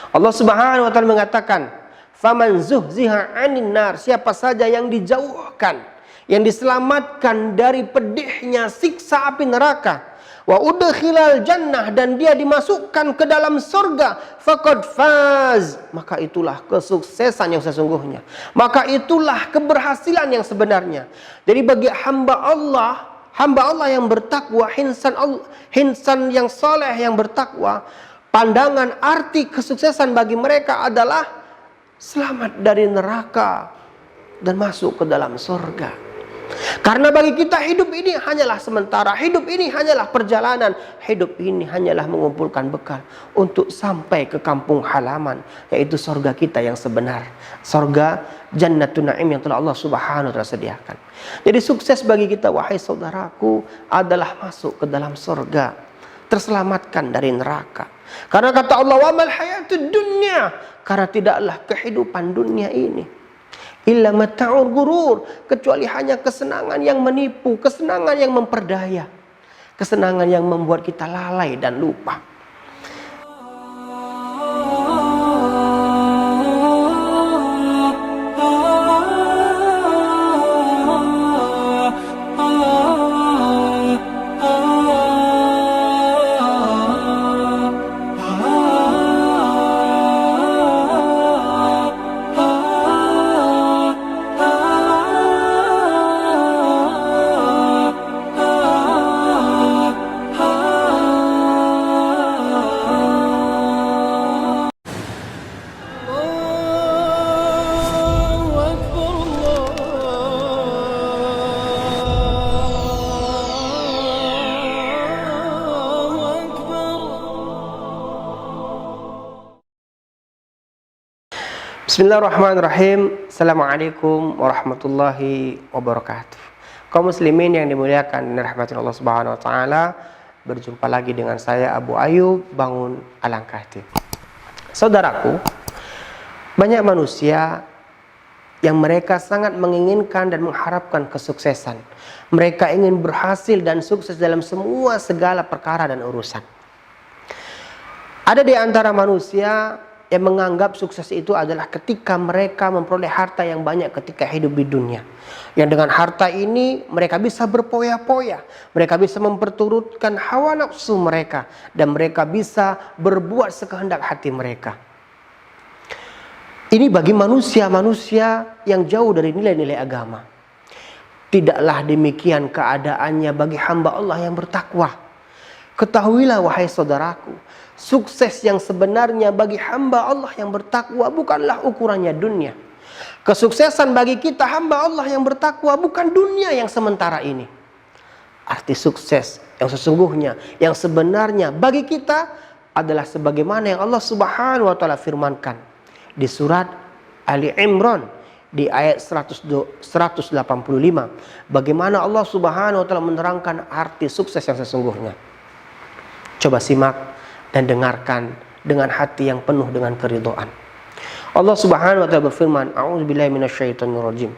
Allah Subhanahu wa taala mengatakan, "Faman zuhziha 'anil nar," siapa saja yang dijauhkan, yang diselamatkan dari pedihnya siksa api neraka, wa udkhilal jannah, dan dia dimasukkan ke dalam surga, faqad faz, maka itulah kesuksesan yang sesungguhnya, maka itulah keberhasilan yang sebenarnya. Jadi bagi hamba Allah yang bertakwa, hinsan yang saleh yang bertakwa, pandangan arti kesuksesan bagi mereka adalah selamat dari neraka dan masuk ke dalam surga. Karena bagi kita hidup ini hanyalah sementara, hidup ini hanyalah perjalanan, hidup ini hanyalah mengumpulkan bekal untuk sampai ke kampung halaman, yaitu surga kita yang sebenar, surga Jannatun Na'im yang telah Allah Subhanahu wa taala sediakan. Jadi sukses bagi kita, wahai saudaraku, adalah masuk ke dalam surga, terselamatkan dari neraka. Karena kata Allah, wa mal hayatud dunya, karena tidaklah kehidupan dunia ini illa mata'ul gurur, kecuali hanya kesenangan yang menipu, kesenangan yang memperdaya, kesenangan yang membuat kita lalai dan lupa. Bismillahirrahmanirrahim. Assalamualaikum warahmatullahi wabarakatuh. Kaum muslimin yang dimuliakan dan dirahmati Allah Subhanahu wa taala, berjumpa lagi dengan saya Abu Ayub Bangun Alangkah. Saudaraku, banyak manusia yang mereka sangat menginginkan dan mengharapkan kesuksesan. Mereka ingin berhasil dan sukses dalam semua segala perkara dan urusan. Ada di antara manusia yang menganggap sukses itu adalah ketika mereka memperoleh harta yang banyak ketika hidup di dunia. Yang dengan harta ini mereka bisa berpoya-poya, mereka bisa memperturutkan hawa nafsu mereka, dan mereka bisa berbuat sekehendak hati mereka. Ini bagi manusia-manusia yang jauh dari nilai-nilai agama. Tidaklah demikian keadaannya bagi hamba Allah yang bertakwa. Ketahuilah wahai saudaraku, sukses yang sebenarnya bagi hamba Allah yang bertakwa bukanlah ukurannya dunia. Kesuksesan bagi kita hamba Allah yang bertakwa bukan dunia yang sementara ini. Arti sukses yang sesungguhnya, yang sebenarnya bagi kita adalah sebagaimana yang Allah Subhanahu wa taala firmankan di surat Ali Imran di ayat 185. Bagaimana Allah Subhanahu wa taala menerangkan arti sukses yang sesungguhnya. Coba simak dan dengarkan dengan hati yang penuh dengan keridhaan. Allah Subhanahu wa taala berfirman, a'udzubillahi minasyaitonirrajim.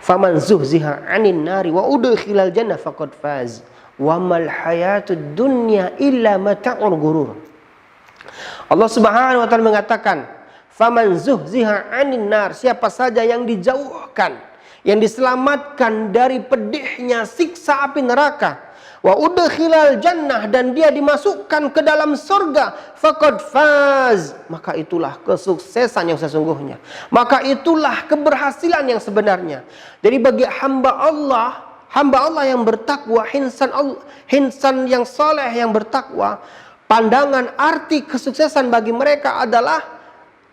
Faman zuhziha 'anil nari wa udkhilal jannah faqad faz. Wa mal hayatud dunya illa mata'ul gurur. Allah Subhanahu wa taala mengatakan, faman zuhziha 'anil nar, siapa saja yang dijauhkan, yang diselamatkan dari pedihnya siksa api neraka, wa udkhilal jannah, dan dia dimasukkan ke dalam surga, faqad faz, maka itulah kesuksesan yang sesungguhnya, maka itulah keberhasilan yang sebenarnya. Jadi bagi hamba Allah yang bertakwa, hinsan yang saleh yang bertakwa, pandangan arti kesuksesan bagi mereka adalah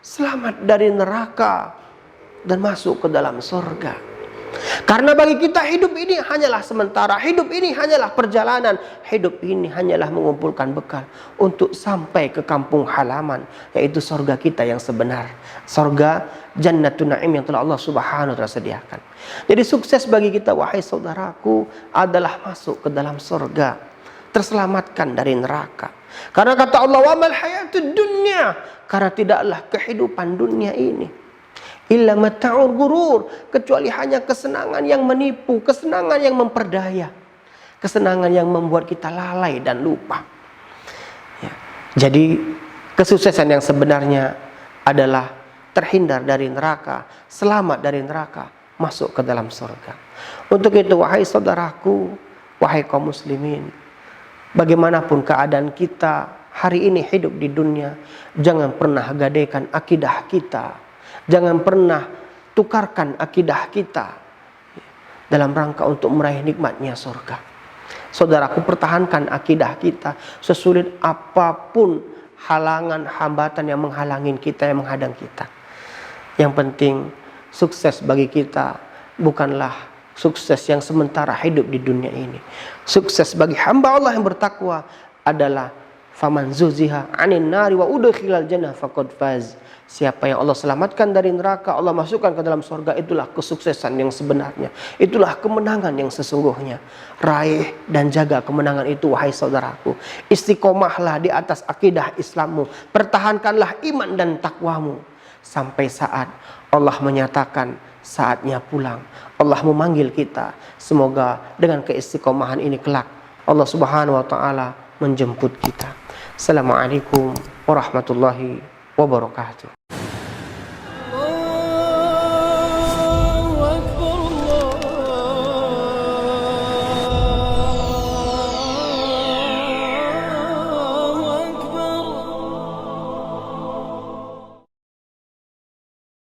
selamat dari neraka dan masuk ke dalam surga. Karena bagi kita hidup ini hanyalah sementara, hidup ini hanyalah perjalanan, hidup ini hanyalah mengumpulkan bekal untuk sampai ke kampung halaman, yaitu surga kita yang sebenar, surga Jannatun Na'im yang telah Allah Subhanahu wa taala sediakan. Jadi sukses bagi kita, wahai saudaraku, adalah masuk ke dalam surga, terselamatkan dari neraka. Karena kata Allah, wa mal hayatud dunya, karena tidaklah kehidupan dunia ini illa mata'ul gurur, kecuali hanya kesenangan yang menipu, kesenangan yang memperdaya, kesenangan yang membuat kita lalai dan lupa. Ya. Jadi kesuksesan yang sebenarnya adalah terhindar dari neraka, selamat dari neraka, masuk ke dalam surga. Untuk itu wahai saudaraku, wahai kaum muslimin, bagaimanapun keadaan kita hari ini hidup di dunia, jangan pernah gadaikan akidah kita, jangan pernah tukarkan akidah kita dalam rangka untuk meraih nikmatnya surga. Saudaraku, pertahankan akidah kita sesulit apapun halangan, hambatan yang menghalangi kita, yang menghadang kita. Yang penting sukses bagi kita bukanlah sukses yang sementara hidup di dunia ini. Sukses bagi hamba Allah yang bertakwa adalah faman zuziha 'anil nari wa udkhilal jannah faqad faz. Siapa yang Allah selamatkan dari neraka, Allah masukkan ke dalam surga, itulah kesuksesan yang sebenarnya. Itulah kemenangan yang sesungguhnya. Raih dan jaga kemenangan itu wahai saudaraku. Istiqomahlah di atas akidah Islammu. Pertahankanlah iman dan takwamu sampai saat Allah menyatakan saatnya pulang. Allah memanggil kita. Semoga dengan keistiqomahan ini kelak Allah Subhanahu wa taala menjemput kita. Assalamualaikum warahmatullahi wabarakatuh.